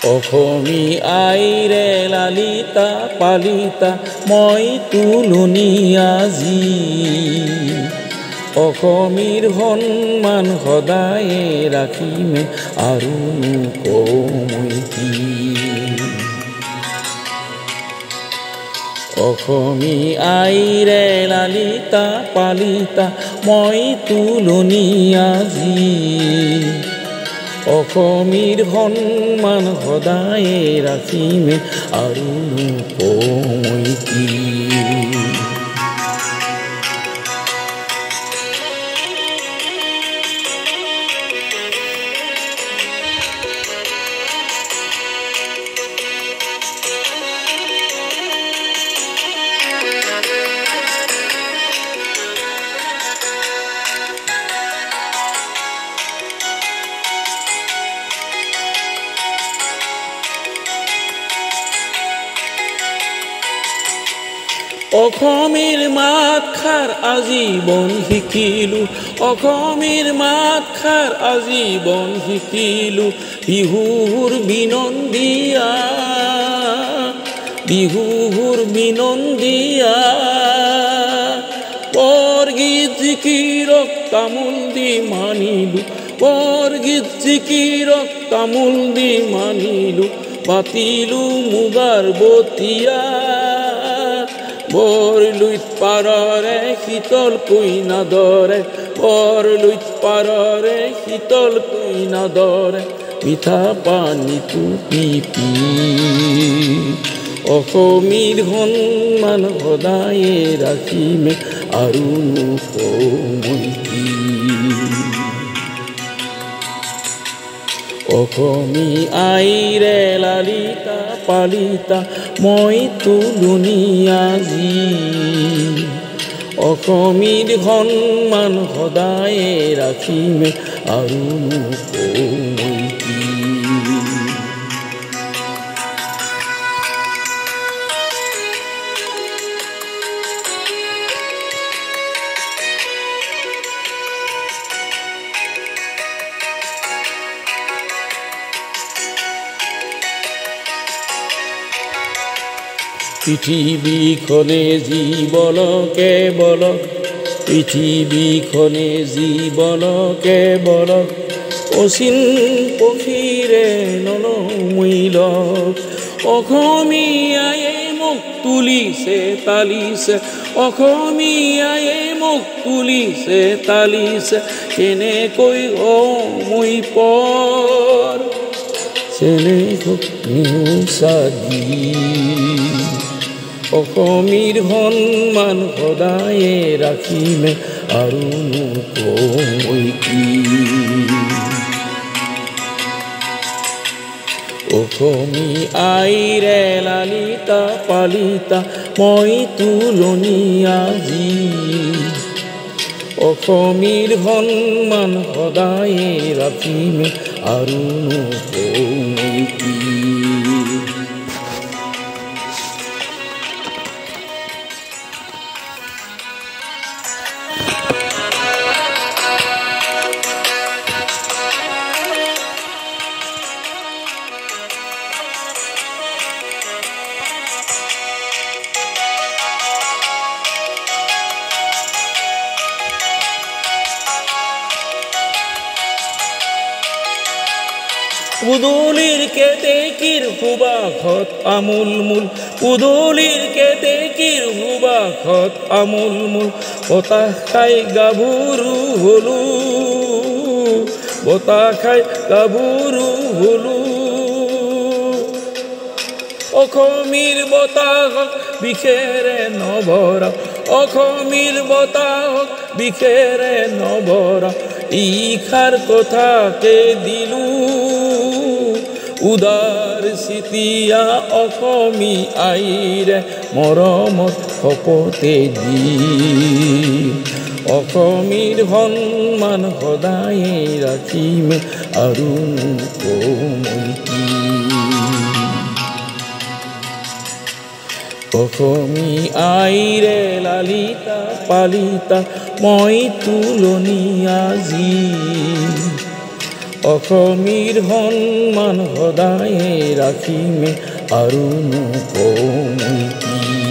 অসমী আইৰে লালিতা পালিতা মই তুলনি আজি অসমীৰ সন্মান সদায় ৰাখিমে আৰু নকওঁ কি অসমী আইৰে লালিতা পালিতা মই তুলনি আজি অসমীৰ সন্মান সদায় ৰাখিমে আৰু নকওঁ কি অসমীৰ মাতষাৰ আজীৱন শিকিলো অসমীৰ মাতষাৰ আজীৱন শিকিলো বিহুৰ বিনন্দিয়া বিহুৰ বিনন্দিয়া বৰগীত জিকিৰক তামোল দি মানিলো বৰগীত জিকিৰক তামোল দি মানিলো পাতিলো মুগাৰ বতিয়া বৰলুইত পাৰৰে শীতল কইনা দৰে বৰলুইত পাৰৰে শীতল কইনা দৰে মিঠা পানীটো পিপি অসমীৰ সন্মান সদায় ৰাখিমে আৰু নকওঁ কি অসমী আইৰে লালিতা পালিতা মই তুলনি আজি অসমীৰ সন্মান সদায় ৰাখিমে আৰু নকওঁ কি পৃথিৱীখনে জীৱন কেৱল পৃথিৱীখনে জীৱন কেৱল অচিন পক্ষীৰে নলমূল্য অসমীয়ায়ে মোক তুলিছে তালিছে অসমীয়ায়ে মোক তুলিছে তালিছে কেনেকৈ মই পৰ চেনেকৈ অসমীৰ সন্মান সদায় ৰাখিমে আৰু নকওঁ কি অসমী আইৰে লালিতা পালিতা মই তুলনি আজি অসমীৰ সন্মান সদায় ৰাখিমে আৰু নকওঁ কি উদুলিৰ কেতেকীৰ সুবাসত আমোলমোল উদুলিৰ কেতেকীৰ সুবাসত আমোলমোল বতাহ খাই গাভৰু হলো বতাহ খাই গাভৰু হলো অসমীৰ বতাহক বিষেৰে নভৰা অসমীৰ বতাহক বিষেৰে নভৰা ইখাৰ কথাকে দিলো উদাৰ চিতিয়া অসমী আইৰে মৰমত শপতে দি অসমীৰ সন্মান সদায় ৰাখিমে আৰু নকওঁ কি অসমী আইৰে লালিতা পালিতা মই তুলনি আজি অসমীৰ সন্মান সদায় ৰাখিমে আৰু নকওঁ কি